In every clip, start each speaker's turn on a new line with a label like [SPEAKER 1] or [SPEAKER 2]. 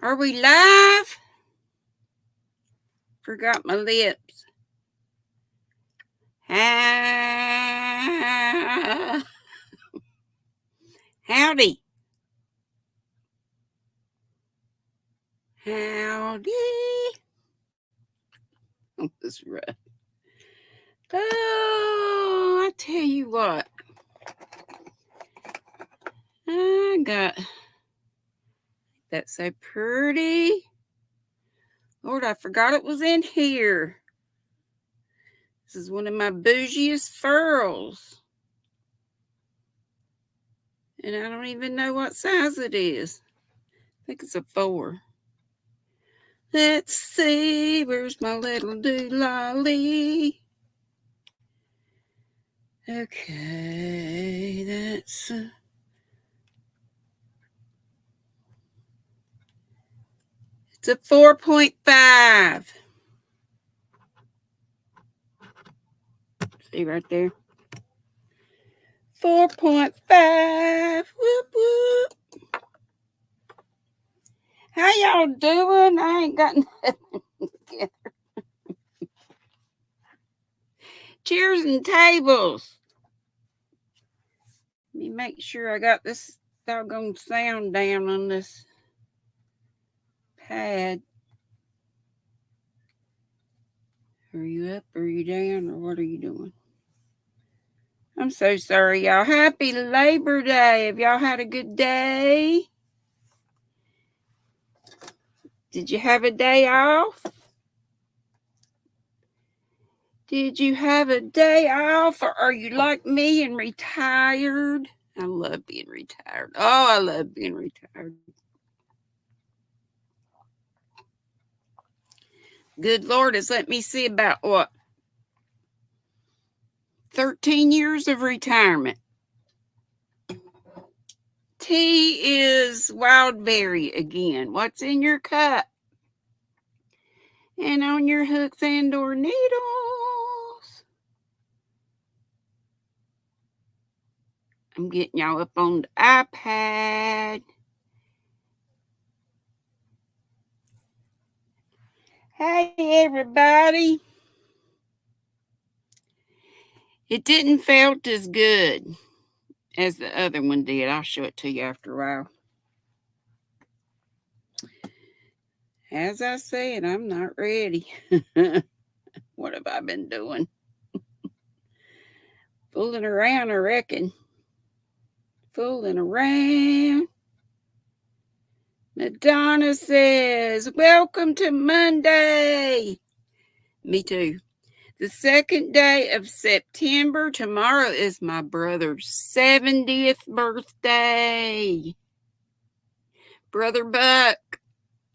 [SPEAKER 1] Are we live? Forgot my lips. Howdy. Howdy. That's right. Oh, I tell you what. I got that so pretty. Lord, I forgot it was in here. This is one of my bougiest furls. And I don't even know what size it is. I think it's a 4. Let's see, where's my little doololly? Okay, that's... it's a 4.5. See right there? 4.5. Whoop, whoop. How y'all doing? I ain't got nothing together. Chairs and tables. Let me make sure I got this doggone sound down on this pad. Are you up? Are you down? Or what are you doing? I'm so sorry, y'all. Happy Labor Day. Have y'all had a good day? Did you have a day off? Did you have a day off? Or are you like me and retired? I love being retired. Oh, I love being retired. Good Lord has let me see about what? 13 years of retirement. Tea is wild berry again. What's in your cup? And on your hooks and or needles. I'm getting y'all up on the iPad. Hey, everybody. It didn't felt as good as the other one did. I'll show it to you after a while. As I said, I'm not ready. What have I been doing? Fooling around, I reckon. Fooling around. Madonna says, welcome to Monday. Me too. The 2nd day of September. Tomorrow is my brother's 70th birthday. Brother Buck.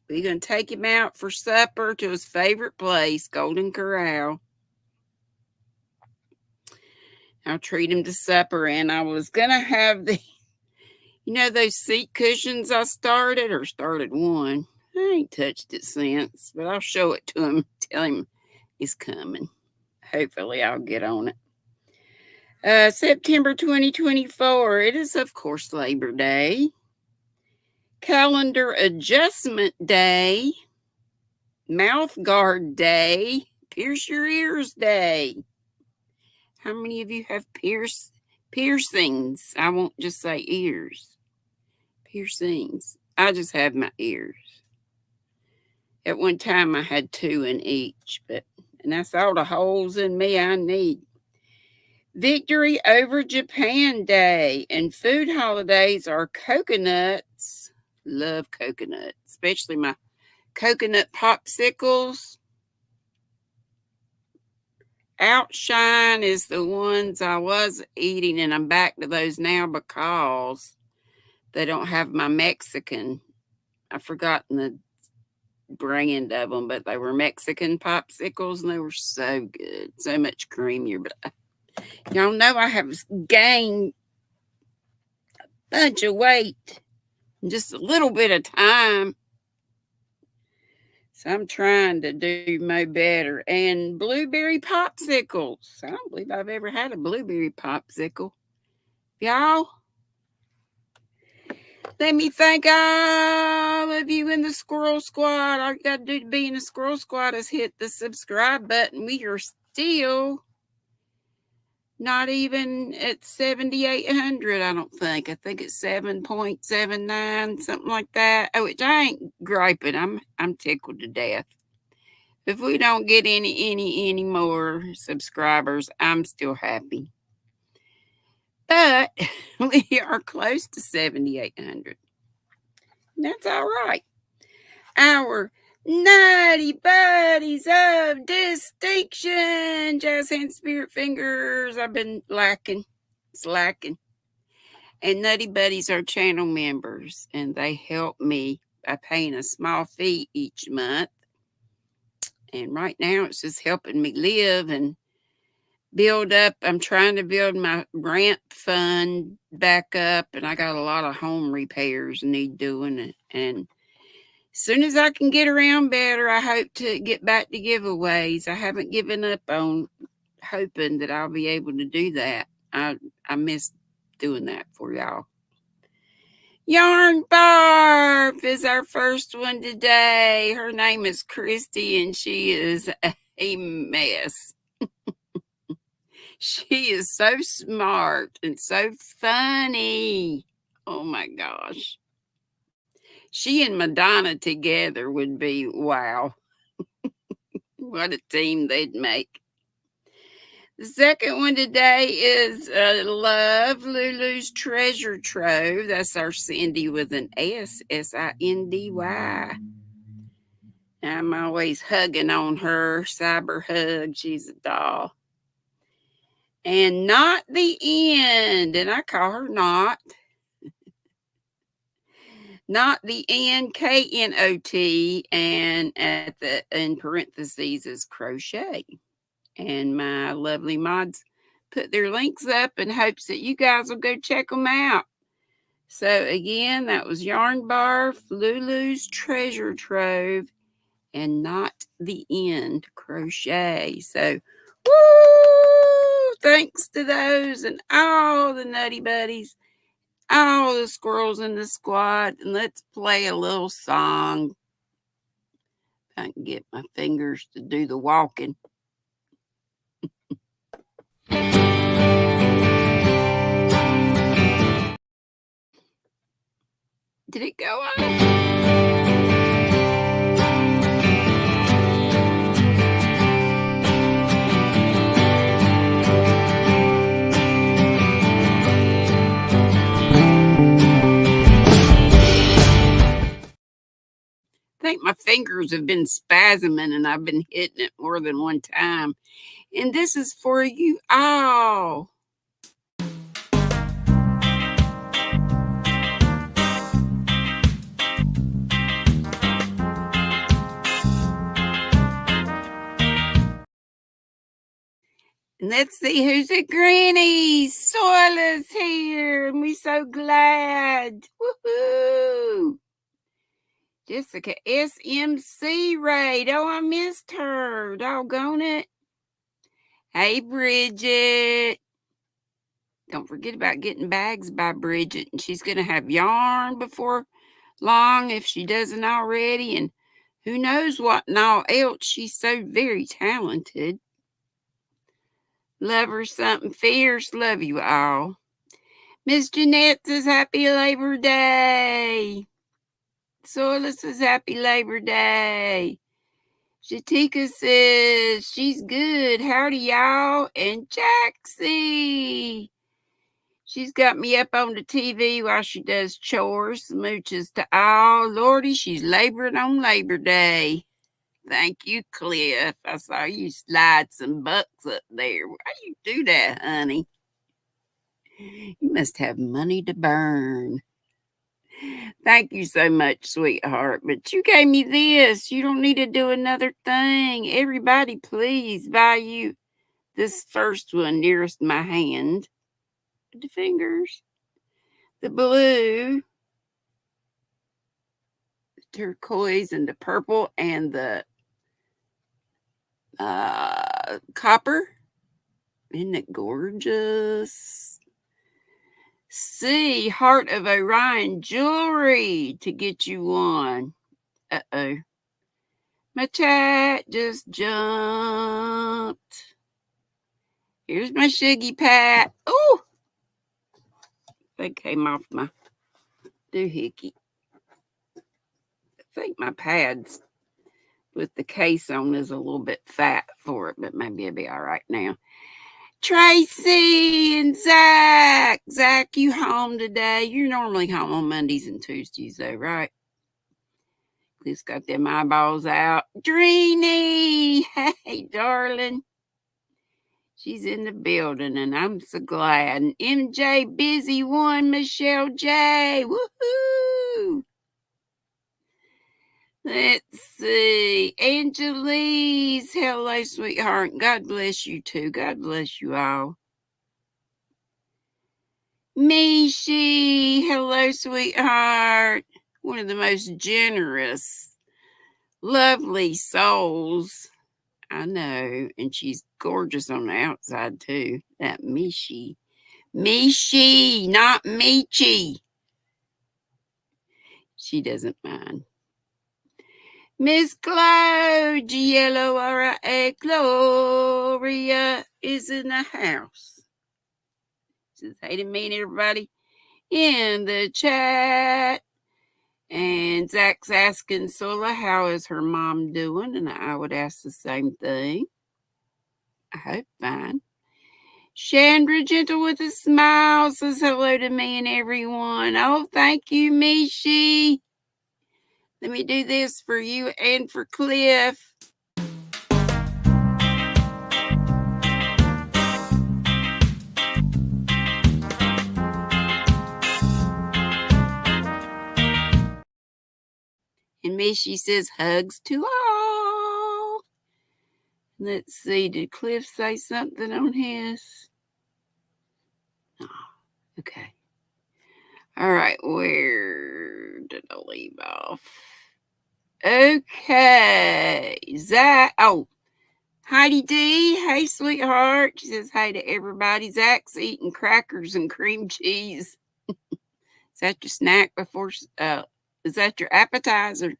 [SPEAKER 1] We're going to take him out for supper to his favorite place, Golden Corral. I'll treat him to supper. And I was going to have those seat cushions I started one. I ain't touched it since, but I'll show it to him, tell him it's coming. Hopefully I'll get on it. September 2024. It is, of course, Labor Day. Calendar Adjustment Day. Mouth Guard Day. Pierce Your Ears Day. How many of you have piercings? I won't just say ears. Piercings. I just have my ears. At one time I had 2 in each, and that's all the holes in me I need. Victory over Japan Day, and food holidays are coconuts. Love coconut, especially my coconut popsicles. Outshine is the ones I was eating, and I'm back to those now because they don't have my Mexican. I've forgotten the brand of them, but they were Mexican popsicles, and they were so good, so much creamier. But y'all know I have gained a bunch of weight in just a little bit of time. So I'm trying to do my better. And blueberry popsicles. I don't believe I've ever had a blueberry popsicle. Y'all? Let me thank all of you in the Squirrel Squad. All you got to do to be in the Squirrel Squad is hit the subscribe button. We are still not even at 7,800, I don't think. I think it's 7.79, something like that. Oh, which I ain't griping. I'm tickled to death. If we don't get any more subscribers, I'm still happy. But we are close to 7,800. That's all right. Our Nutty Buddies of Distinction, Jazz Hands, Spirit Fingers. I've been slacking. And Nutty Buddies are channel members, and they help me by paying a small fee each month. And right now, it's just helping me live and build up. I'm trying to build my rent fund back up, and I got a lot of home repairs need doing. And as soon as I can get around better, I hope to get back to giveaways. I haven't given up on hoping that I'll be able to do that. I miss doing that for y'all. Yarn Barf is our first one today. Her name is Christy, and she is a mess. She is so smart and so funny. Oh my gosh. She and Madonna together would be wow. What a team they'd make. The second one today is Love Lulu's Treasure Trove. That's our Cindy with an S, Sindy. I'm always hugging on her, cyber hug. She's a doll. And Not the End, and I call her Not. Not the End, Knot, and at the in parentheses is crochet. And my lovely mods put their links up in hopes that you guys will go check them out. So again, that was Yarn Barf, Lulu's Treasure Trove, and Not the End crochet. So, woo! Thanks to those and all the Nutty Buddies, all the squirrels in the squad. And let's play a little song. I can get my fingers to do the walking. Did it go off? I think my fingers have been spasming and I've been hitting it more than one time. And this is for you all. And let's see who's at Granny's. Soila's here, and we're so glad. Woohoo! Jessica SMC Raid. Oh, I missed her. Doggone it. Hey, Bridget. Don't forget about getting bags by Bridget. And she's going to have yarn before long if she doesn't already. And who knows what and all else. She's so very talented. Love her something fierce. Love you all. Miss Jeanette says Happy Labor Day. Sola says Happy Labor Day. Shatika says she's good. Howdy, y'all. And Jaxie. She's got me up on the TV while she does chores. Smooches to all. Lordy, she's laboring on Labor Day. Thank you, Cliff. I saw you slide some bucks up there. Why you do that, honey? You must have money to burn. Thank you so much, sweetheart. But you gave me this. You don't need to do another thing. Everybody, please buy you this first one nearest my hand. The fingers. The blue. The turquoise and the purple and the copper. Isn't it gorgeous? C, Heart of Orion jewelry to get you one. Uh-oh. My chat just jumped. Here's my Shuggy Pat. Ooh! That came off my doohickey. I think my pads with the case on is a little bit fat for it, but maybe it'll be all right now. Tracy and Zach. Zach, you home today? You're normally home on Mondays and Tuesdays, though, right? Cliff's got them eyeballs out. Deni, hey, darling. She's in the building, and I'm so glad. And MJ Busy One, Michelle J. Woohoo! Let's see. Angelise. Hello, sweetheart. God bless you, too. God bless you all. Mishi. Hello, sweetheart. One of the most generous, lovely souls I know. And she's gorgeous on the outside, too. That Mishi. Mishi, not Michi. She doesn't mind. Miss Chloe, G-L-O-R-I-A, Gloria is in the house. Says hey to me and everybody in the chat. And Zach's asking Sola, how is her mom doing? And I would ask the same thing. I hope fine. Chandra, gentle with a smile, says hello to me and everyone. Oh, thank you, Mishi. Let me do this for you and for Cliff. And Mishi says hugs to all. Let's see, did Cliff say something on his? Oh, okay. All right, where did I leave off? Okay, Zach. Oh, Heidi D. Hey, sweetheart. She says hey to everybody. Zach's eating crackers and cream cheese. Is that your snack before? Is that your appetizer?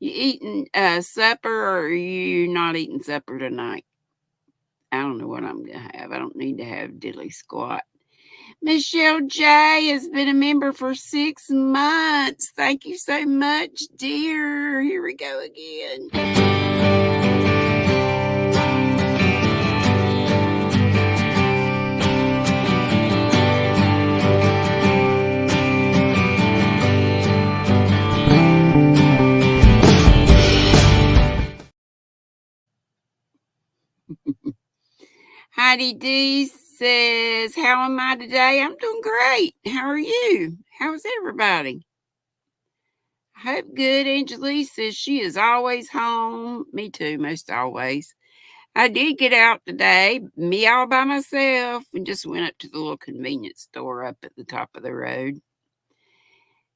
[SPEAKER 1] You eating supper, or are you not eating supper tonight? I don't know what I'm gonna have. I don't need to have diddly squat. Michelle J has been a member for 6 months. Thank you so much, dear. Here we go again. Heidi D says, how am I today? I'm doing great. How are you? How's everybody? I hope good. Angelise says she is always home. Me too, most always. I did get out today, me all by myself, and just went up to the little convenience store up at the top of the road.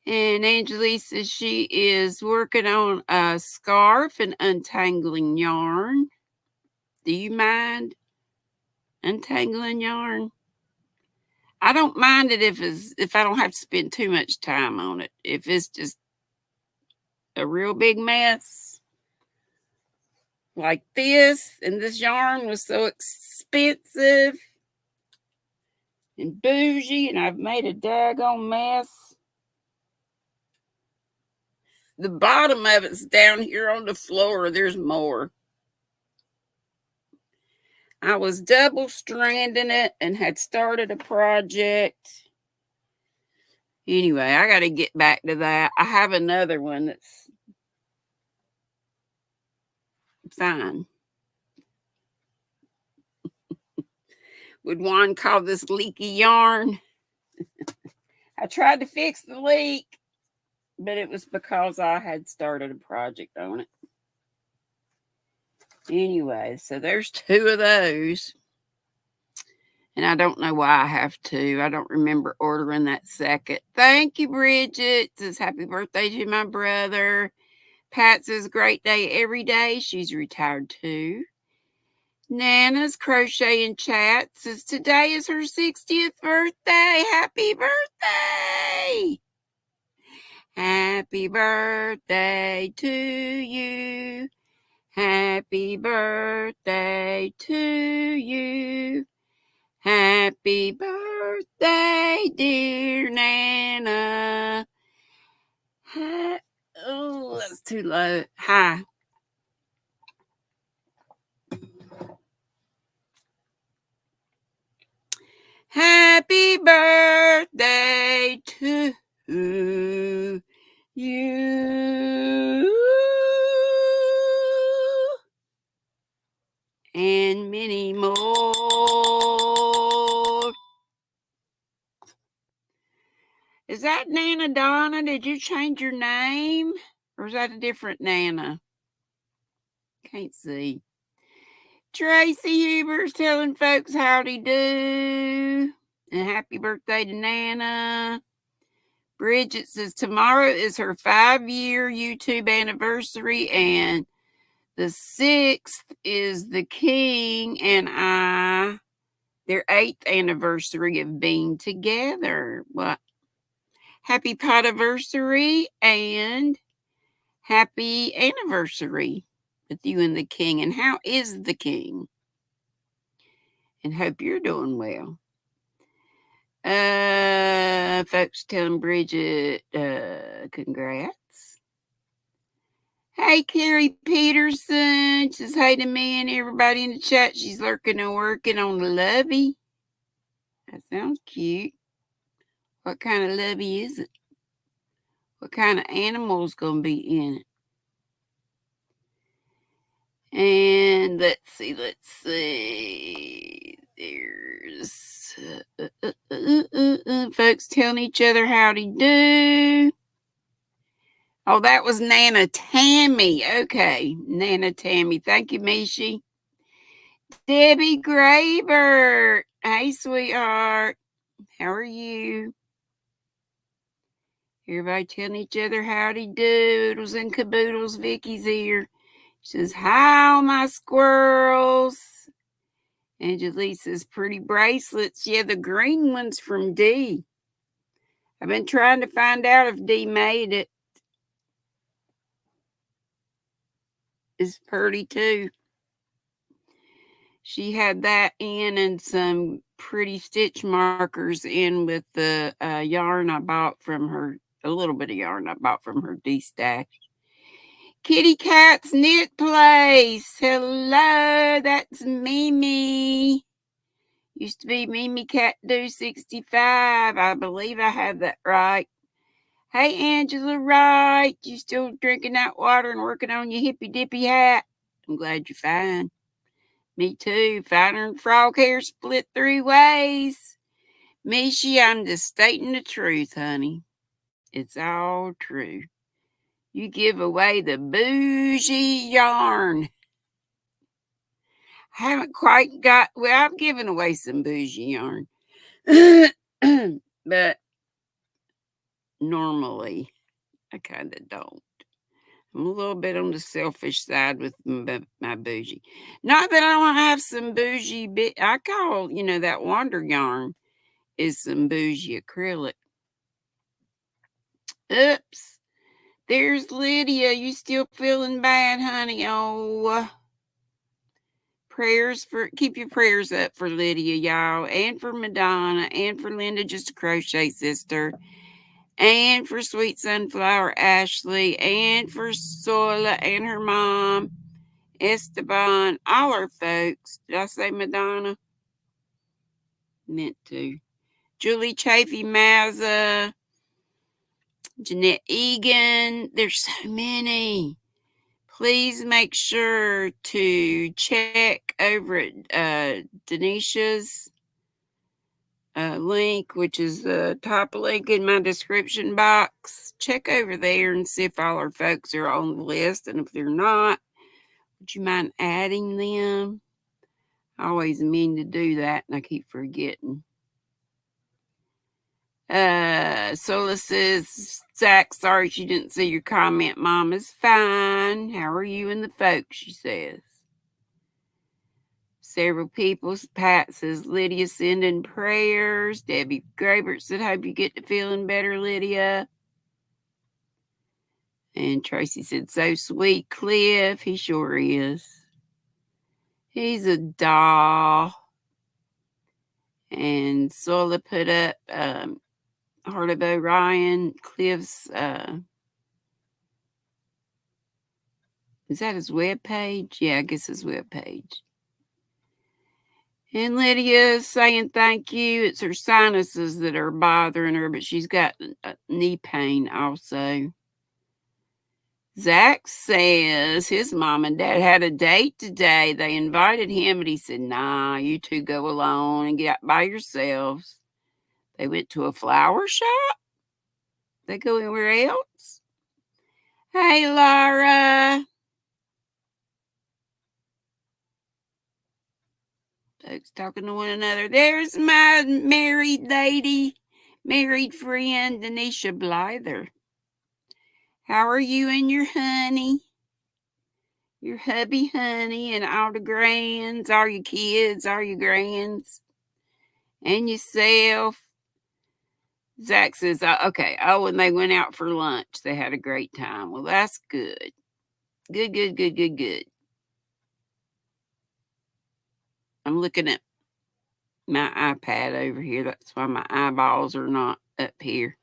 [SPEAKER 1] And Angelise says she is working on a scarf and untangling yarn. Do you mind untangling yarn? I don't mind it if I don't have to spend too much time on it. If it's just a real big mess like this, and this yarn was so expensive and bougie, and I've made a daggone mess. The bottom of it's down here on the floor. There's more. I was double stranding it and had started a project. Anyway, I got to get back to that. I have another one that's fine. Would one call this leaky yarn? I tried to fix the leak, but it was because I had started a project on it. Anyway, so there's 2 of those. And I don't know why I have 2. I don't remember ordering that second. Thank you, Bridget. Says happy birthday to my brother. Pat says great day every day. She's retired too. Nana's Crochet and Chat says today is her 60th birthday. Happy birthday! Happy birthday to you. Happy birthday to you. Happy birthday, dear Nana. Oh, that's too low. Hi. Happy birthday to you. And many more. Is that Nana Donna? Did you change your name? Or is that a different Nana? Can't see. Tracy Huber's telling folks howdy do. And happy birthday to Nana. Bridget says tomorrow is her 5-year YouTube anniversary, and the 6th is the King and I, their 8th anniversary of being together. Well, happy potiversary and happy anniversary with you and the King. And how is the King? And hope you're doing well. Folks telling Bridget, congrats. Hey, Carrie Peterson. She's hey to me and everybody in the chat. She's lurking and working on the lovey. That sounds cute. What kind of lovey is it? What kind of animal's going to be in it? And let's see. There's folks telling each other howdy do. Oh, that was Nana Tammy. Okay, Nana Tammy. Thank you, Mishi. Debbie Graber. Hey, sweetheart. How are you? Everybody telling each other howdy doodles and caboodles. Vicky's here. She says, hi, all my squirrels. Angelique says, pretty bracelets. Yeah, the green one's from Dee. I've been trying to find out if Dee made it. It's pretty too. She had that in and some pretty stitch markers in with the yarn I bought from her, a little bit of yarn I bought from her Dee stash. Kitty Cat's Knit Place. Hello, that's Mimi. Used to be Mimi Cat Do 65. I believe I have that right. Hey, Angela Wright. You still drinking that water and working on your hippy dippy hat? I'm glad you're fine. Me too. Finer and frog hair split 3 ways. Mishi, I'm just stating the truth, honey. It's all true. You give away the bougie yarn. I haven't quite got, well, I've given away some bougie yarn. But normally, I kind of don't. I'm a little bit on the selfish side with my bougie. Not that I don't have some bougie, I call, that Wonder yarn is some bougie acrylic. Oops. There's Lydia. You still feeling bad, honey? Oh, keep your prayers up for Lydia, y'all, and for Madonna, and for Linda, just a crochet sister, and for Sweet Sunflower Ashley, and for Sola and her mom, Esteban, all our folks. Did I say Madonna? Meant to. Julie Chafee Mazza, Jeanette Egan. There's so many. Please make sure to check over at Denisha's link, which is the top link in my description box. Check over there and see if all our folks are on the list. And if they're not, would you mind adding them? I always mean to do that, and I keep forgetting. Sola says, Zach, sorry she didn't see your comment. Mom is fine. How are you and the folks? She says. Several people. Pat says, Lydia sending prayers. Debbie Grabert said, hope you get to feeling better, Lydia. And Tracy said, so sweet, Cliff. He sure is. He's a doll. And Sola put up Heart of Orion. Cliff's, is that his web page? Yeah, I guess his web page. And Lydia's saying thank you. It's her sinuses that are bothering her, but she's got knee pain also. Zach says his mom and dad had a date today. They invited him, but he said, nah, you two go alone and get out by yourselves. They went to a flower shop. They go anywhere else. Hey, Laura. Folks talking to one another. There's my married lady, married friend, Denisha Blyther. How are you and your honey? Your hubby, honey, and all the grands, all your kids, all your grands, and yourself. Zach says, okay. Oh, and they went out for lunch. They had a great time. Well, that's good. Good. I'm looking at my iPad over here. That's why my eyeballs are not up here.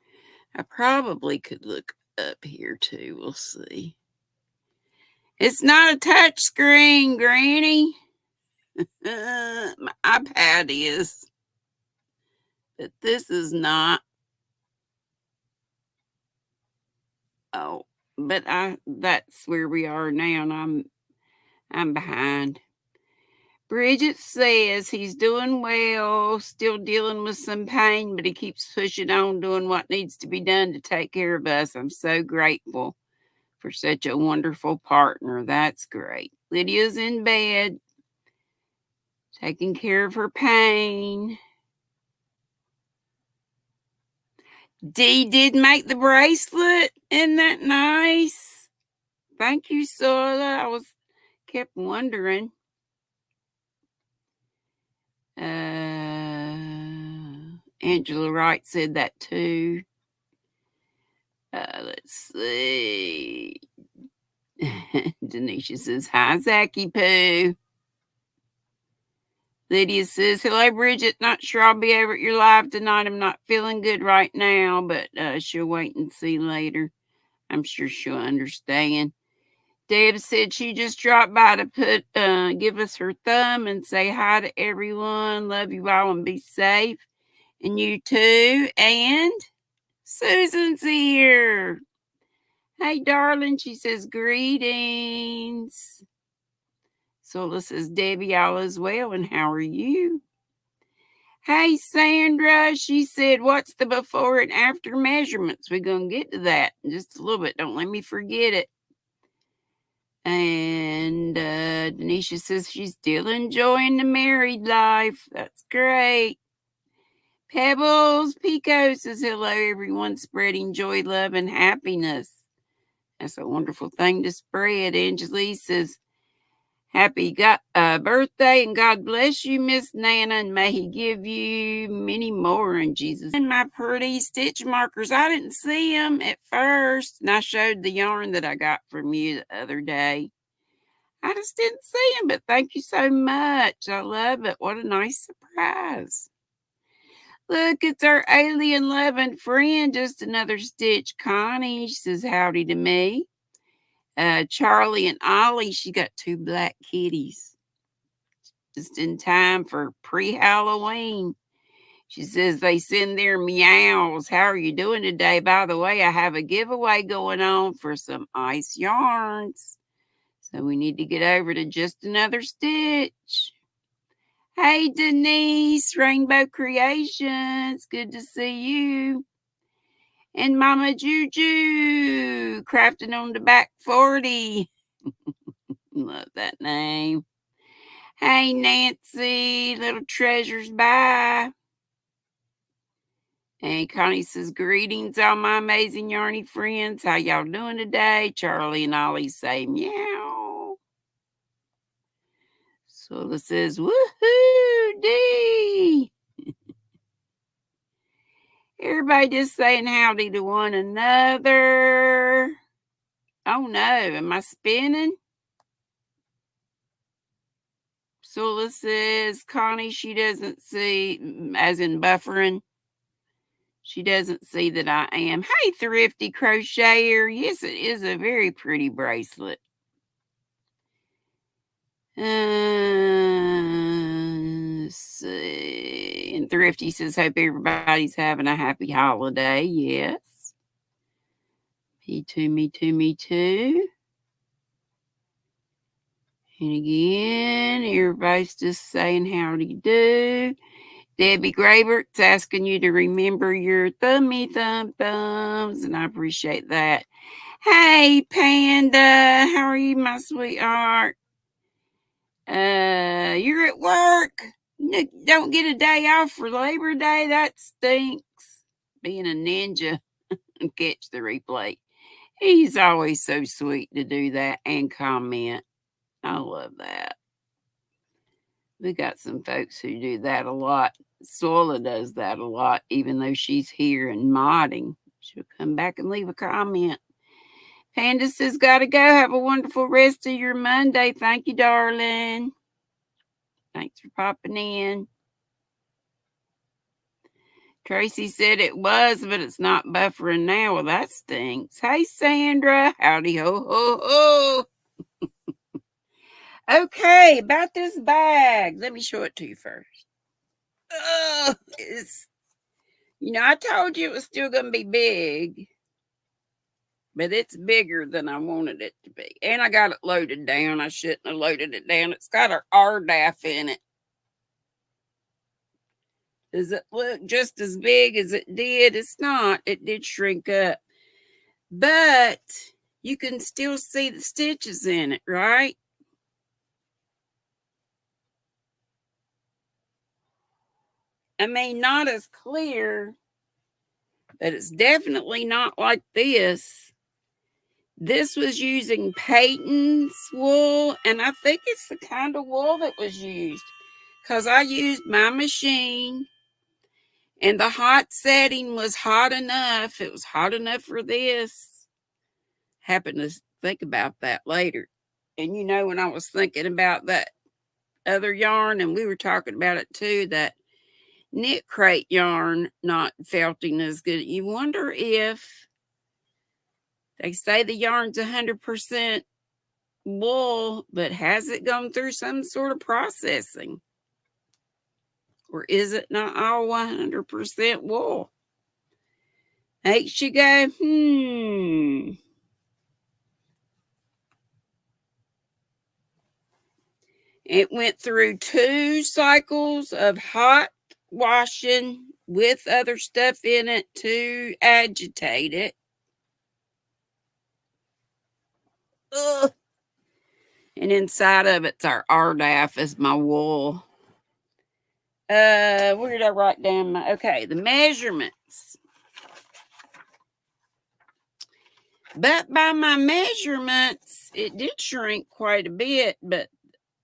[SPEAKER 1] I probably could look up here too. We'll see. It's not a touch screen, Granny. My iPad is. But this is not. Oh, but that's where we are now, and I'm behind. Bridget says he's doing well, still dealing with some pain, but he keeps pushing on, doing what needs to be done to take care of us. I'm so grateful for such a wonderful partner. That's great. Lydia's in bed, taking care of her pain. Dee did make the bracelet. Isn't that nice? Thank you, Sola. I kept wondering. Angela Wright said that too. Let's see. Denisha says, hi, Zachy Poo. Lydia says, hello, Bridget. Not sure I'll be over at your live tonight. I'm not feeling good right now, but she'll wait and see later. I'm sure she'll understand. Deb said she just dropped by to give us her thumb and say hi to everyone. Love you all and be safe. And you too. And Susan's here. Hey, darling. She says, greetings. Sola says, Debbie, all is well. And how are you? Hey, Sandra. She said, what's the before and after measurements? We're going to get to that in just a little bit. Don't let me forget it. And Denisha says she's still enjoying the married life. That's great. Pebbles Pico says, hello, everyone, spreading joy, love, and happiness. That's a wonderful thing to spread. Angelique says, happy birthday, and God bless you, Miss Nana, and may he give you many more in Jesus. And my pretty stitch markers, I didn't see them at first, and I showed the yarn that I got from you the other day. I just didn't see them, but thank you so much. I love it. What a nice surprise. Look, it's our alien loving friend, just another stitch. Connie, she says howdy to me. Charlie and Ollie, she got two black kitties. Just in time for pre-Halloween. She says they send their meows. How are you doing today? By the way, I have a giveaway going on for some ice yarns. So we need to get over to just another stitch. Hey, Denise, Rainbow Creations. Good to see you. And Mama Juju, crafting on the back 40. Love that name. Hey, Nancy, little treasures, bye. And Connie says, greetings, all my amazing yarny friends. How y'all doing today? Charlie and Ollie say, meow. Sola says, woohoo, Dee. Everybody just saying howdy to one another. Oh no, am I spinning? Sola says, Connie, she doesn't see, as in buffering, she doesn't see that I am. Hey, thrifty crocheter. Yes, it is a very pretty bracelet. Let's see. And Thrifty says, hope everybody's having a happy holiday. Yes. Me too, me too, me too. And again, everybody's just saying howdy do. Debbie Grabert's asking you to remember your thumbs, and I appreciate that. Hey, Panda, how are you, my sweetheart? You're at work. Don't get a day off for Labor Day. That stinks. Being a ninja and catch the replay. He's always so sweet to do that and comment. I love that. We got some folks who do that a lot. Sola does that a lot, even though she's here and modding. She'll come back and leave a comment. Panda says, gotta go. Have a wonderful rest of your Monday. Thank you, darling. Thanks for popping in. Tracy said it was, but it's not buffering now. Well, that stinks. Hey, Sandra. Howdy, ho, ho, ho. Okay, about this bag. Let me show it to you first. I told you it was still going to be big, but it's bigger than I wanted it to be. And I got it loaded down. I shouldn't have loaded it down. It's got our RDAF in it. Does it look just as big as it did? It's not. It did shrink up. But you can still see the stitches in it, right? I mean, not as clear, but it's definitely not like this. This was using Peyton's wool, and I think it's the kind of wool that was used because I used my machine, and the hot setting was hot enough. It was hot enough for this. Happened to think about that later. And when I was thinking about that other yarn, and we were talking about it too, that knit crate yarn not felting as good. You wonder if they say the yarn's 100% wool, but has it gone through some sort of processing? Or is it not all 100% wool? Makes you go, It went through 2 cycles of hot washing with other stuff in it to agitate it. Ugh. And inside of it's our RDAF is my wool. Where did I write down the measurements. But by my measurements, it did shrink quite a bit, but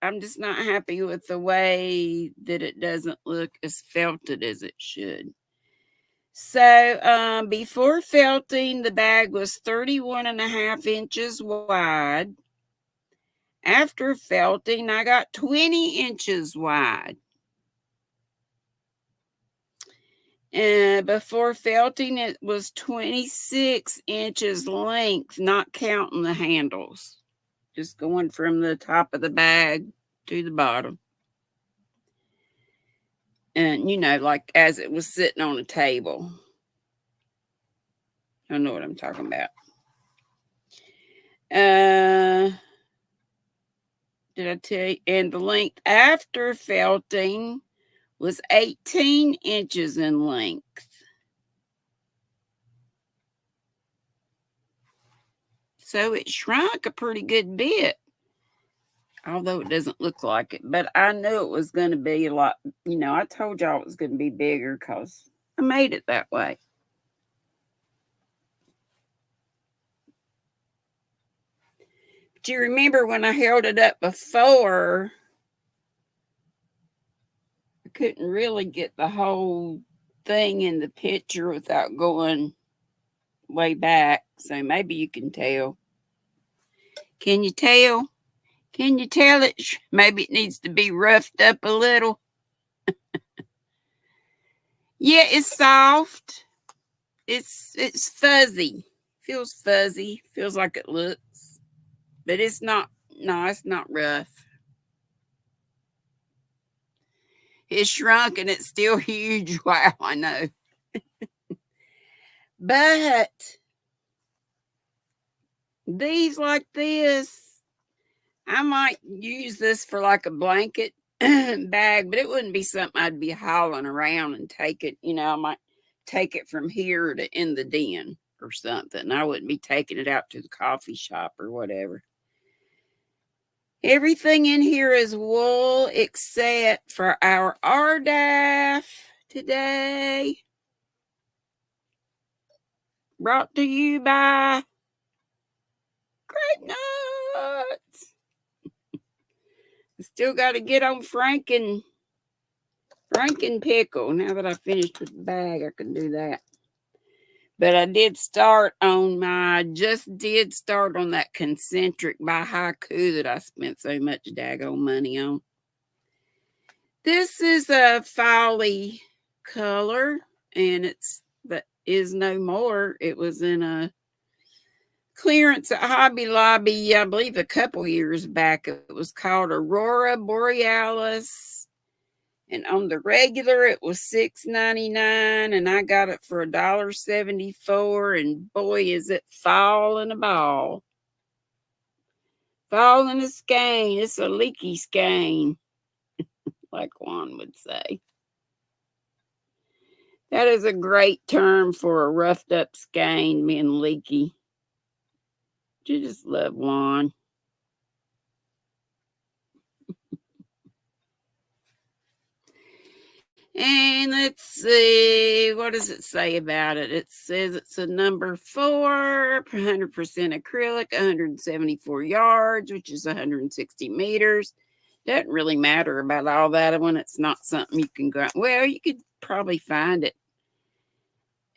[SPEAKER 1] I'm just not happy with the way that it doesn't look as felted as it should. So before felting, the bag was 31.5 inches wide. After felting, I got 20 inches wide. Before felting, it was 26 inches length, not counting the handles. Just going from the top of the bag to the bottom. And, like as it was sitting on a table. I know what I'm talking about. Did I tell you? And the length after felting was 18 inches in length. So it shrunk a pretty good bit. Although it doesn't look like it. But I knew it was going to be a lot. I told y'all it was going to be bigger because I made it that way. But you remember when I held it up before, couldn't really get the whole thing in the picture without going way back, so maybe you can tell. Can you tell? Can you tell it? Maybe it needs to be roughed up a little. Yeah, it's soft. It's fuzzy. Feels fuzzy. Feels like it looks. But it's not, no, it's not rough. It's shrunk and it's still huge. Wow, I know. But these like this, I might use this for like a blanket bag, but it wouldn't be something I'd be hauling around and take it. You know, I might take it from here to in the den or something. I wouldn't be taking it out to the coffee shop or whatever. Everything in here is wool except for our RDAF today. Brought to you by Great Nuts. I still got to get on Franken pickle. Now that I finished with the bag, I can do that. But I did start on that concentric by Haiku that I spent so much daggone money on. This is a Folly color, and that is no more. It was in a clearance at Hobby Lobby, I believe a couple years back. It was called Aurora Borealis. And on the regular, it was $6.99, and I got it for $1.74. And boy, is it falling a ball. Falling a skein. It's a leaky skein, like Juan would say. That is a great term for a roughed up skein being leaky. You just love Juan. And let's see, what does it say about it? It says it's a number 4, 100% acrylic, 174 yards, which is 160 meters. Doesn't really matter about all that when it's not something you can go. Well, you could probably find it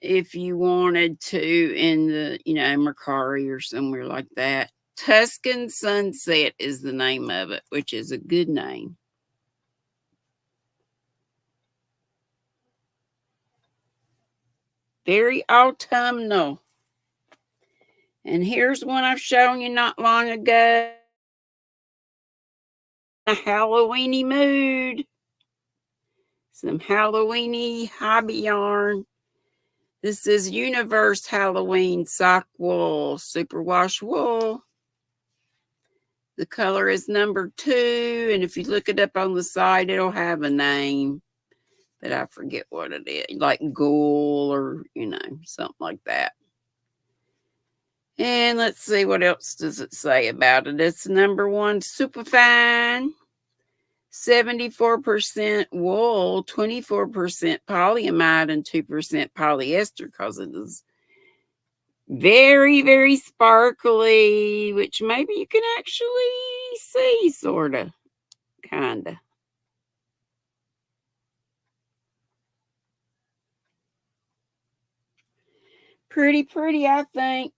[SPEAKER 1] if you wanted to in the, Mercari or somewhere like that. Tuscan Sunset is the name of it, which is a good name. Very autumnal. And here's one I've shown you not long ago. A Halloweeny mood. Some Halloweeny hobby yarn. This is Universe Halloween sock wool, superwash wool. The color is number 2. And if you look it up on the side, it'll have a name. But I forget what it is. Like Ghoul or, something like that. And let's see, what else does it say about it? It's number 1 superfine, 74% wool, 24% polyamide, and 2% polyester, because it is very, very sparkly, which maybe you can actually see, sort of, kind of. Pretty, I think.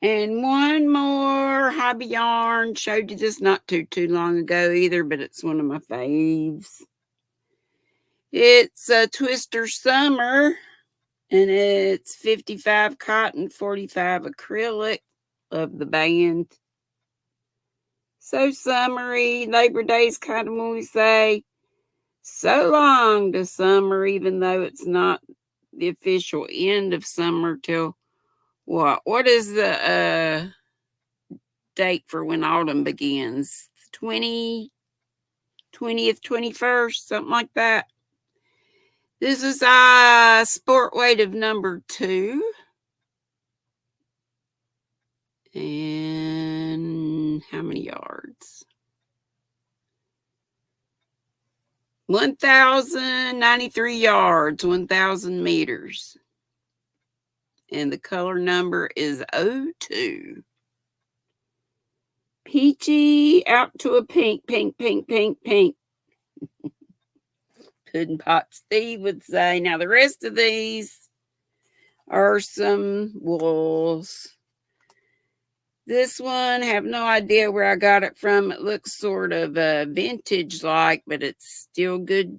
[SPEAKER 1] And one more hobby yarn. Showed you this not too long ago either, but it's one of my faves. It's a Twister Summer, and it's 55 cotton, 45 acrylic. Love the band. So summery. Labor Day's kind of when we say so long to summer, even though it's not the official end of summer till what? What is the date for when autumn begins? 20th, 21st, something like that. This is sport weight of number 2. And how many yards? 1,093 yards, 1,000 meters. And the color number is 02. Peachy out to a pink, pink, pink, pink, pink. Pudding Pop Steve would say. Now the rest of these are some wools. This one, have no idea where I got it from. It looks sort of vintage-like, but it's still good.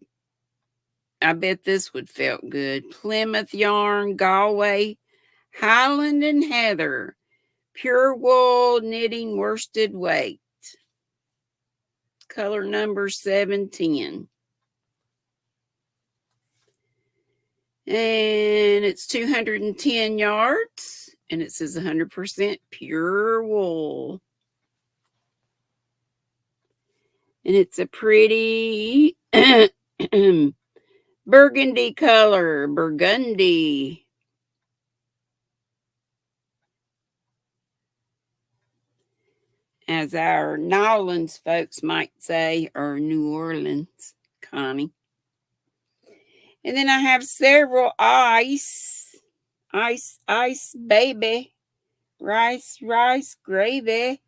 [SPEAKER 1] I bet this would felt good. Plymouth yarn, Galway, Highland and Heather, pure wool knitting worsted weight. Color number 710. And it's 210 yards. And it says 100% pure wool. And it's a pretty burgundy color, burgundy. As our Nolans folks might say, or New Orleans, Connie. And then I have several ice, baby, rice, gravy.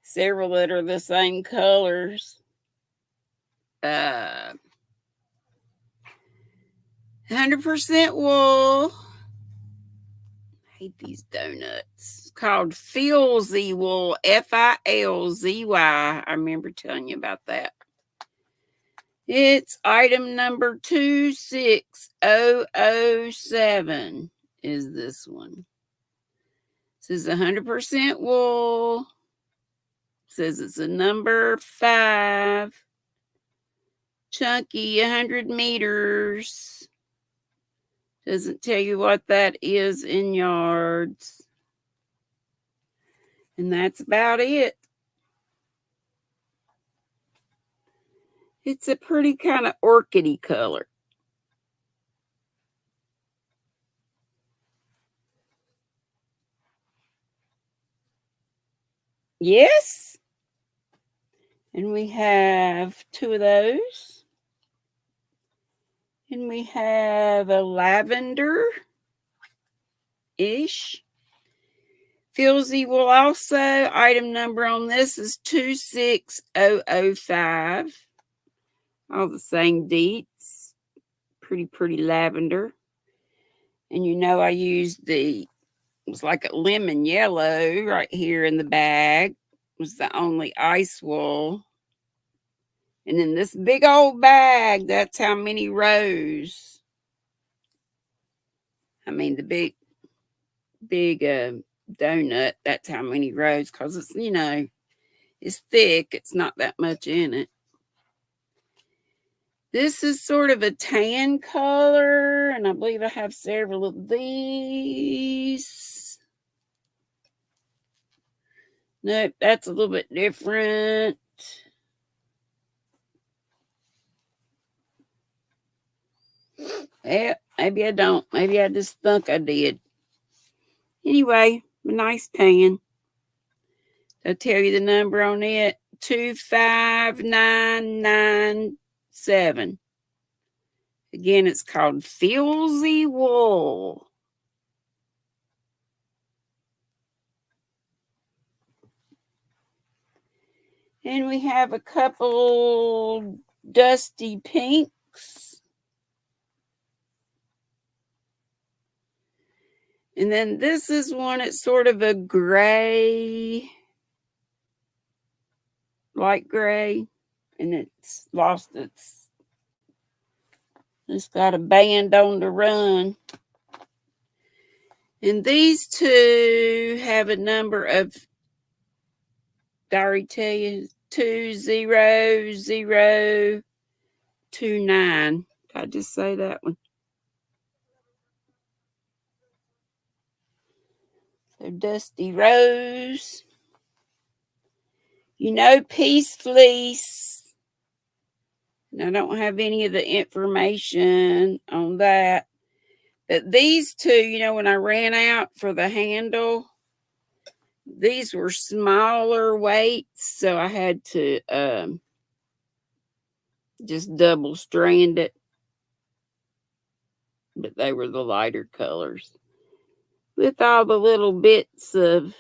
[SPEAKER 1] Several that are the same colors. 100% wool. I hate these donuts. It's called Filzy wool, Filzy. I remember telling you about that. It's item number 26007 is this one. It says 100% wool. It says it's a number 5. Chunky, 100 meters. Doesn't tell you what that is in yards. And that's about it. It's a pretty kind of orchidy color. Yes. And we have 2 of those. And we have a lavender-ish. Filzy will also, item number on this is 26005. All the same deets. Pretty lavender. And you know I used it was like a lemon yellow right here in the bag. It was the only ice wool. And then this big old bag, that's how many rows. I mean, the big donut, that's how many rows, because it's, it's thick. It's not that much in it. This is sort of a tan color, and I believe I have several of these. Nope, that's a little bit different. Yeah, maybe I don't. Maybe I just think I did. Anyway, a nice tan. I'll tell you the number on it. 25997. Again, it's called Filzy wool. And we have a couple dusty pinks. And then this is one, it's sort of a gray, light gray. And it's got a band on the run. And these 2 have a number of, I already tell you, 20029. Did I just say that one? So Dusty Rose. Peace Fleece. And I don't have any of the information on that. But these 2, when I ran out for the handle, these were smaller weights, so I had to just double strand it. But they were the lighter colors with all the little bits of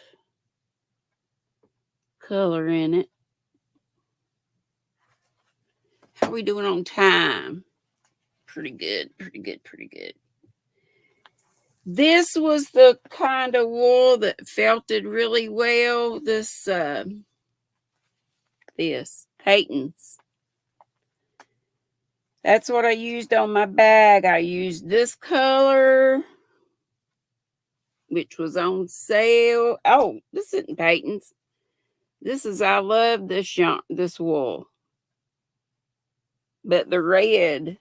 [SPEAKER 1] color in it. How we doing on time? Pretty good, pretty good, pretty good. This was the kind of wool that felted really well. This Peyton's. That's what I used on my bag. I used this color, which was on sale. Oh, this isn't Peyton's. This is, I love this wool. But the red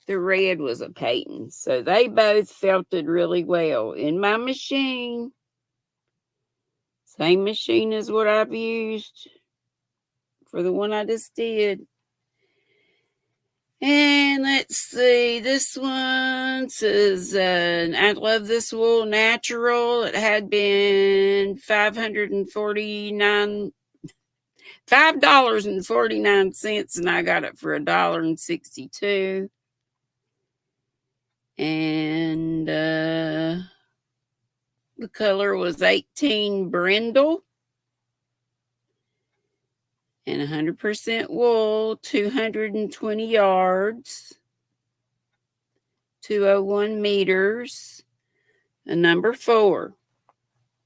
[SPEAKER 1] was a Peyton. So they both felted really well in my machine. Same machine as what I've used for the one I just did. And let's see, this one says, I love this wool natural. It had been $5.49, and I got it for $1.62. And the color was 18 brindle. And 100% wool, 220 yards, 201 meters, and number 4.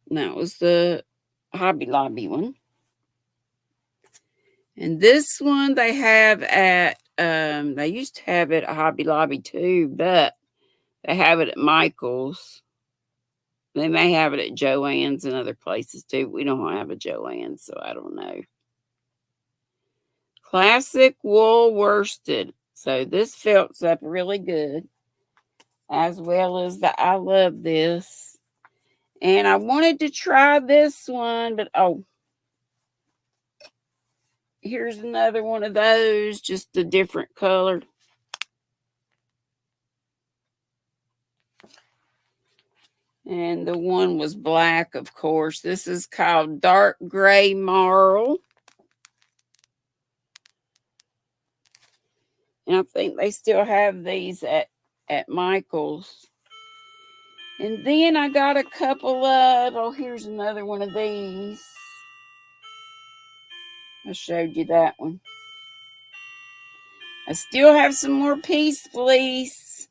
[SPEAKER 1] And that was the Hobby Lobby one. And this one they have at, they used to have it at Hobby Lobby too, but they have it at Michael's. They may have it at Joann's and other places too. We don't have a Joann's, so I don't know. Classic wool worsted. So this felts up really good. As well as I love this. And I wanted to try this one, but here's another one of those, just a different color. And the one was black, of course. This is called dark gray marl. And I think they still have these at Michael's. And then I got a couple of, here's another one of these. I showed you that one. I still have some more Peace Fleece.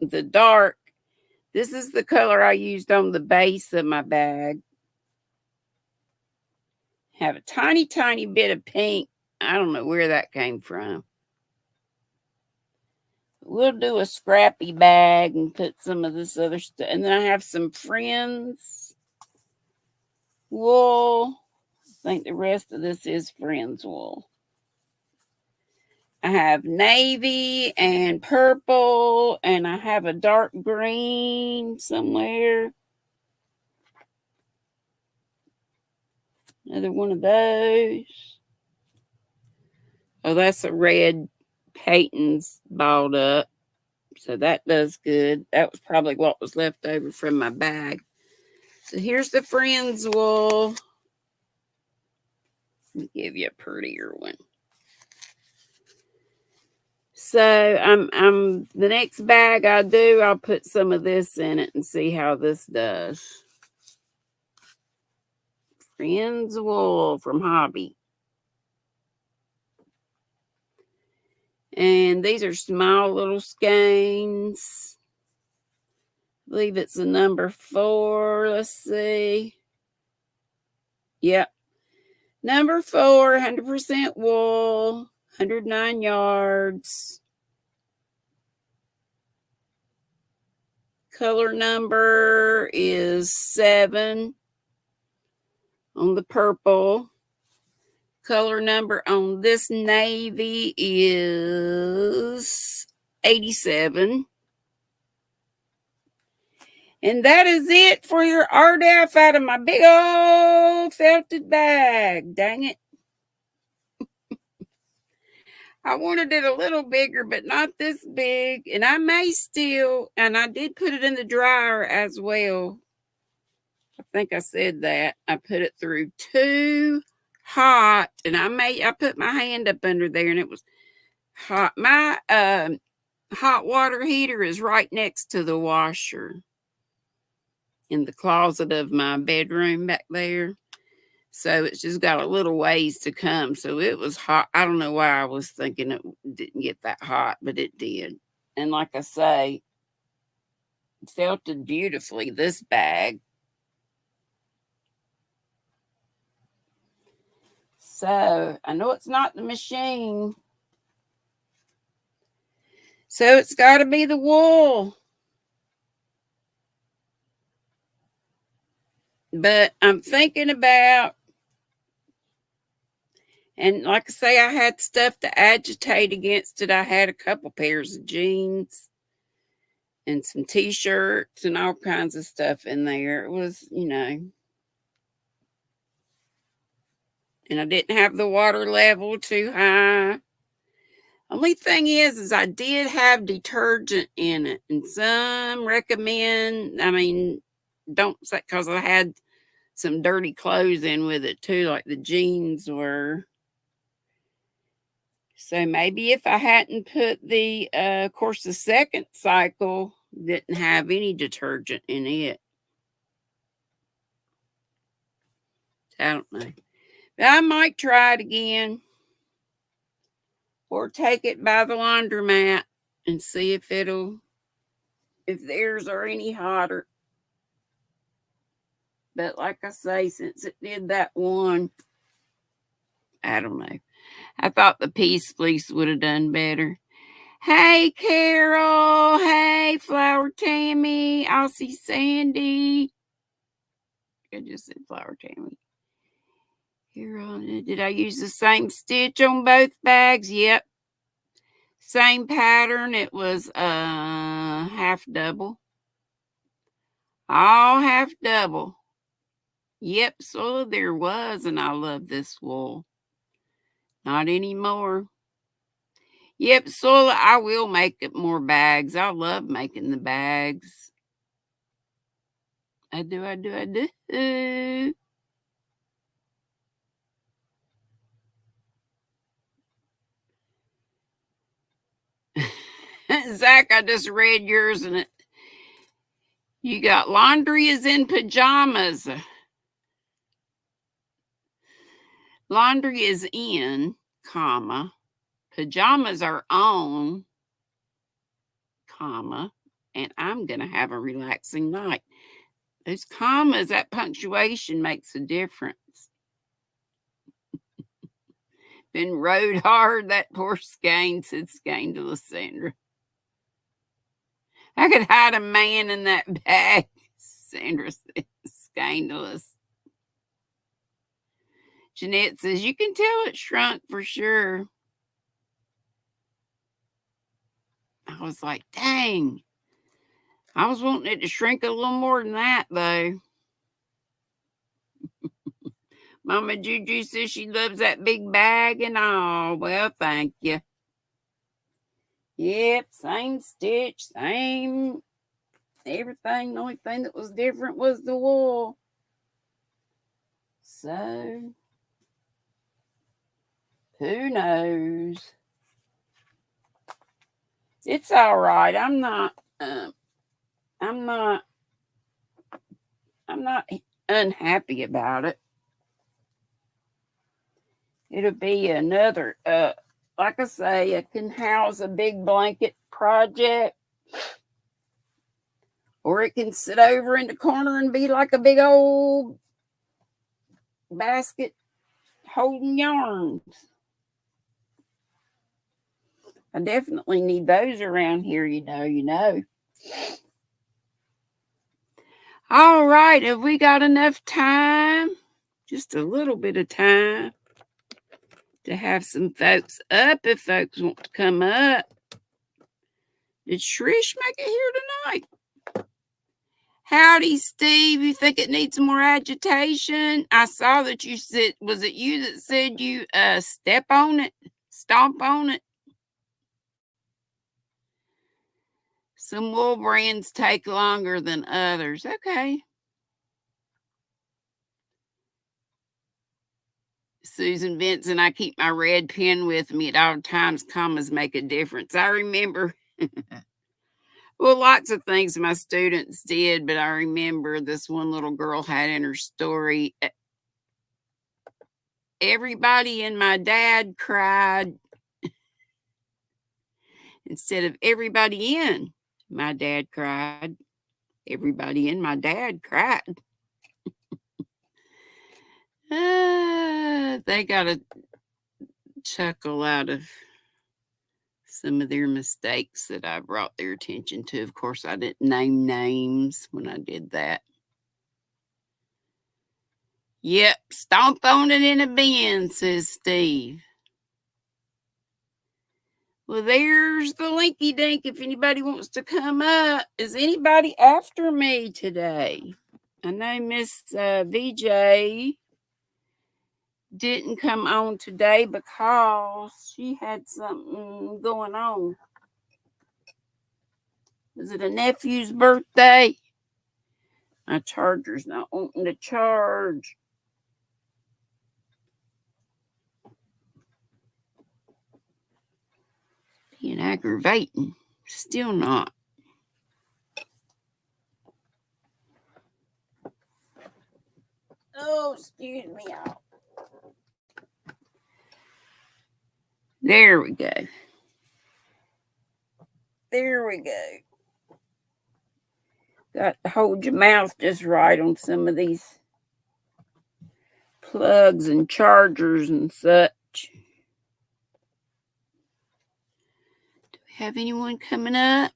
[SPEAKER 1] The dark. This is the color I used on the base of my bag. Have a tiny, tiny bit of pink. I don't know where that came from. We'll do a scrappy bag and put some of this other stuff. And then I have some Friends wool. I think the rest of this is Friends wool. I have navy and purple, and I have a dark green somewhere. Another one of those. Oh, that's a red Peyton's balled up. So that does good. That was probably what was left over from my bag. So here's the Friends wool. Let me give you a prettier one. So I'm the next bag I do, I'll put some of this in it and see how this does. Friends wool from Hobby. And these are small little skeins. I believe it's a number 4. Let's see. Yep. Number 4, 100% wool, 109 yards. Color number is 7 on the purple. Color number on this navy is 87. And that is it for your RDF out of my big old felted bag. Dang it. I wanted it a little bigger, but not this big. And I may still, and I did put it in the dryer as well. I think I said that. I put it through too hot, and I put my hand up under there and it was hot. My hot water heater is right next to the washer in the closet of my bedroom back there. So it's just got a little ways to come. So it was hot. I don't know why I was thinking it didn't get that hot, but it did. And like I say, it felted beautifully, this bag. So I know it's not the machine. So it's got to be the wool. But I'm thinking about, and like I say, I had stuff to agitate against it. I had a couple pairs of jeans and some t-shirts and all kinds of stuff in there. It was, and I didn't have the water level too high. Only thing is I did have detergent in it, and some recommend, don't say, because I had some dirty clothes in with it too, like the jeans were. So maybe if I hadn't put of course, the second cycle didn't have any detergent in it. I don't know. But I might try it again. Or take it by the laundromat and see if theirs are any hotter. But like I say, since it did that one, I don't know. I thought the Peace Fleece would have done better. Hey, Carol. Hey, Flower Tammy. Aussie Sandy. I just said Flower Tammy. Here on it. Did I use the same stitch on both bags? Yep. Same pattern. It was half double. All half double. Yep, so there was, and I love this wool. Not anymore. Yep, so I will make it more bags. I love making the bags. I do. Zach, I just read yours, and you got laundry is in pajamas. Laundry is in, comma. Pajamas are on, comma. And I'm going to have a relaxing night. Those commas, that punctuation makes a difference. Been rode hard, that poor Skane, said Skane to Lysandra. I could hide a man in that bag, Sandra said, scandalous. Jeanette says, you can tell it shrunk for sure. I was like, dang. I was wanting it to shrink a little more than that, though. Mama Juju says she loves that big bag and all. Well, thank you. Yep, same stitch, same everything. The only thing that was different was the wool. So, who knows? It's all right. I'm not unhappy about it. It'll be another like I say, it can house a big blanket project, or it can sit over in the corner and be like a big old basket holding yarns. I definitely need those around here, you know. All right, have we got enough time? Just a little bit of time to have some folks up if folks want to come up. Did Trish make it here tonight? Howdy, Steve. You think it needs more agitation? I saw that you said, was it you that said you step on it, stomp on it? Some wool brands take longer than others. Okay. Susan Vincent, I keep my red pen with me at all times. Commas make a difference. I remember, well, lots of things my students did, but I remember this one little girl had in her story. everybody and my dad cried instead of everybody in my dad cried. Everybody in my dad cried. They got a chuckle out of some of their mistakes that I brought their attention to. Of course, I didn't name names when I did that. Yep, stomp on it in a bin, says Steve. Well, there's the linky dink if anybody wants to come up. Is anybody after me today? I know Miss VJ didn't come on today because she had something going on. Was it a nephew's birthday? My charger's not wanting to charge. Being aggravating. Still not. Oh, excuse me, y'all. There we go. There we go. Got to hold your mouth just right on some of these plugs and chargers and such. Do we have anyone coming up?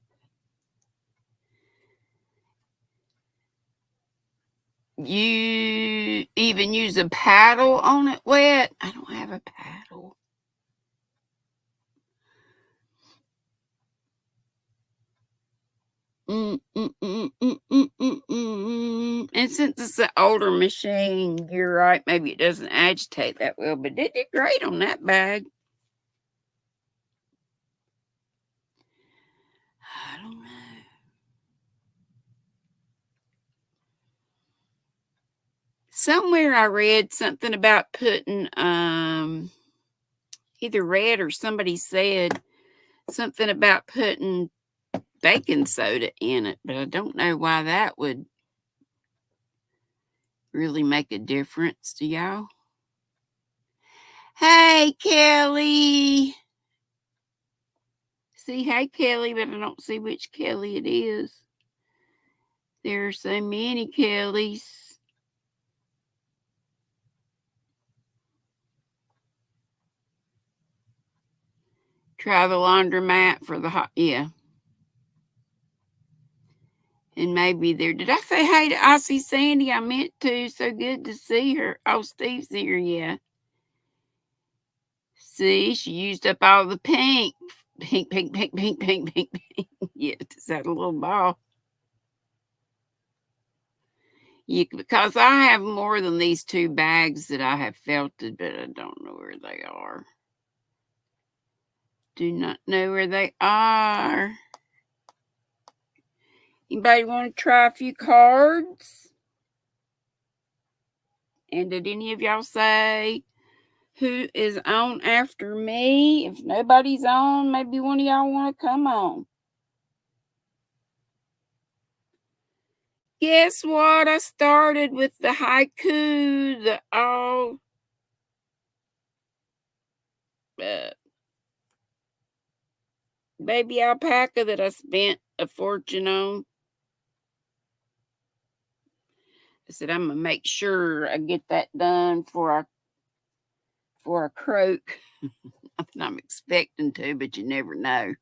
[SPEAKER 1] You even use a paddle on it wet? I don't have a paddle. And since it's an older machine, you're right, maybe it doesn't agitate that well, but it did great on that bag. I don't know. Somewhere I read something about putting either read or somebody said something about putting baking soda in it, but I don't know why that would really make a difference to y'all. Hey, Kelly. See, hey, Kelly, but I don't see which Kelly it is. There are so many Kellys. Try the laundromat for the hot, yeah. And maybe there. Did I say hey to Aussie Sandy? I meant to. So good to see her. Oh, Steve's here, yeah. See, she used up all the pink. Pink, pink, pink, pink, pink, pink, pink. Yeah, is that a little ball? Yeah, because I have more than these 2 bags that I have felted, but I don't know where they are. Do not know where they are. Anybody want to try a few cards? And did any of y'all say who is on after me? If nobody's on, maybe one of y'all want to come on. Guess what? I started with the haiku, the all baby alpaca that I spent a fortune on. I said I'm gonna make sure I get that done for a croak. I'm expecting to, but you never know.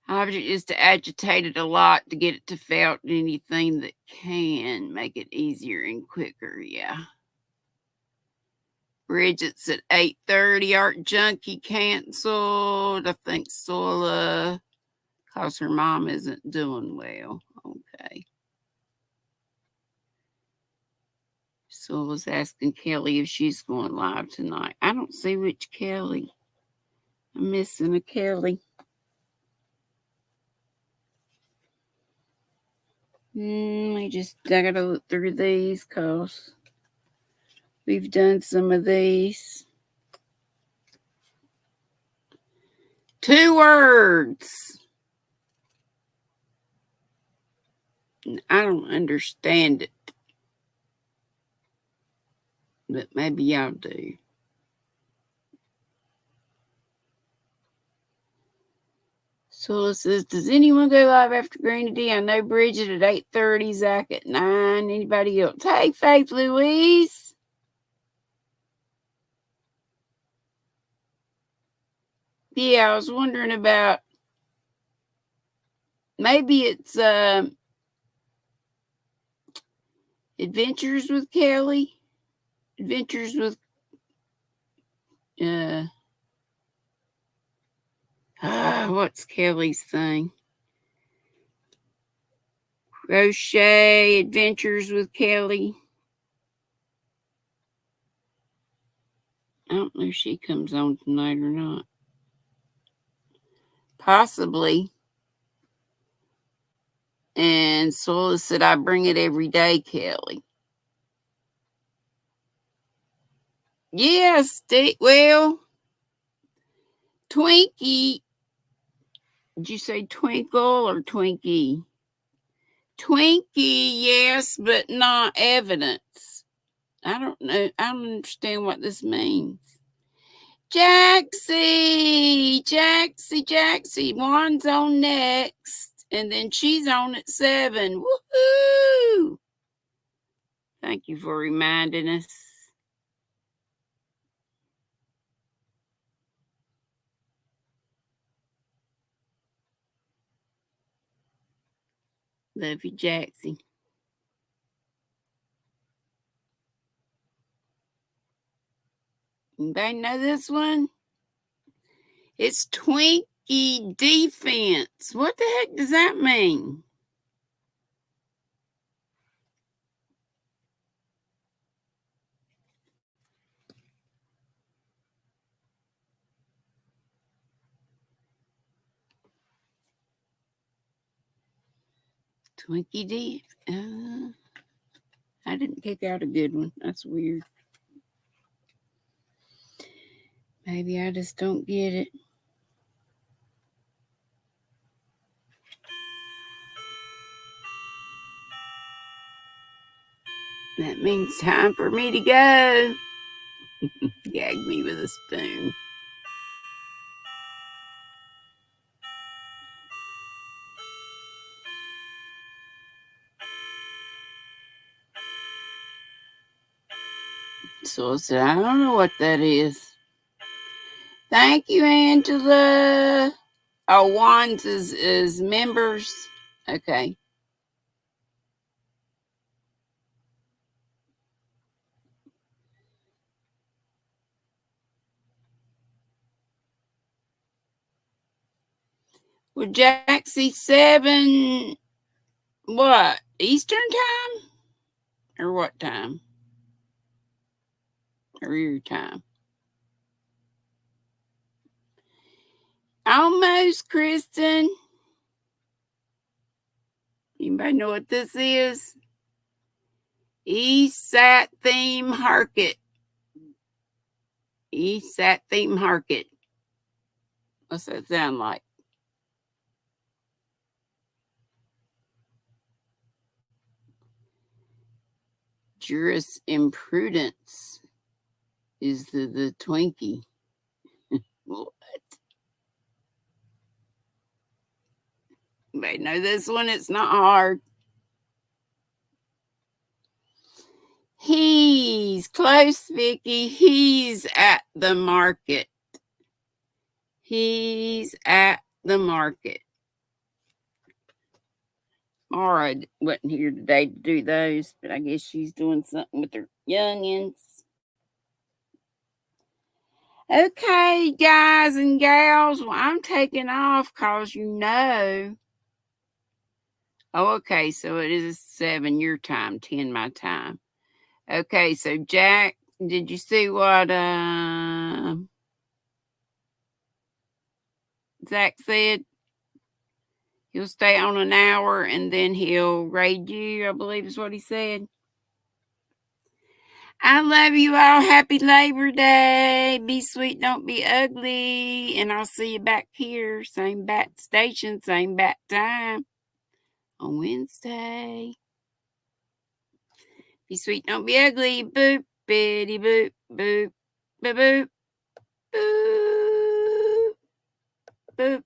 [SPEAKER 1] Object is to agitate it a lot to get it to felt anything that can make it easier and quicker. Yeah. Bridget's at 8:30. Art Junkie canceled. I think Sola, because her mom isn't doing well. Okay. Sola's asking Kelly if she's going live tonight. I don't see which Kelly. I'm missing a Kelly. I gotta look through these because we've done some of these. 2 words. I don't understand it. but maybe y'all do. So it says, does anyone go live after GrannyDee? I know Bridget at 8:30, Zach at 9. Anybody else? Hey, Faith Louise. Yeah, I was wondering about, maybe it's Adventures with Kelly. Adventures with what's Kelly's thing? Crochet Adventures with Kelly. I don't know if she comes on tonight or not. Possibly. And Sola said, I bring it every day, Kelly. Yes, well, Twinkie. Did you say Twinkle or Twinkie? Twinkie, yes, but not evidence. I don't know. I don't understand what this means. Jaxie. Juan's on next. And then she's on at 7. Woohoo! Thank you for reminding us. Love you, Jaxie. Anybody know this one? It's Twinkie defense. What the heck does that mean? Twinkie D. I didn't pick out a good one. That's weird. Maybe I just don't get it. That means time for me to go. Gag me with a spoon. So I said, I don't know what that is. Thank you, Angela. Oh, Wands is members. Okay. Well, Jaxie 7, what? Eastern time? Or what time? Or your time? Almost, Kristen. Anybody know what this is? ESAT theme Harket. ESAT theme Harket. What's that sound like? Jurisprudence is the Twinkie. What? Anybody know this one? It's not hard. He's close, Vicky. He's at the market. He's at the market. Mara wasn't here today to do those, but I guess she's doing something with her youngins. Okay, guys and gals, well, I'm taking off because you know. Oh, okay, so it is 7 your time, 10 my time. Okay, so Jack, did you see what Zach said? He'll stay on an hour and then he'll raid you, I believe is what he said. I love you all. Happy Labor Day. Be sweet, don't be ugly. And I'll see you back here. Same bat station, same bat time on Wednesday. Be sweet, don't be ugly. Boop. Bippity boop, boop, boop, boop, boop, boop.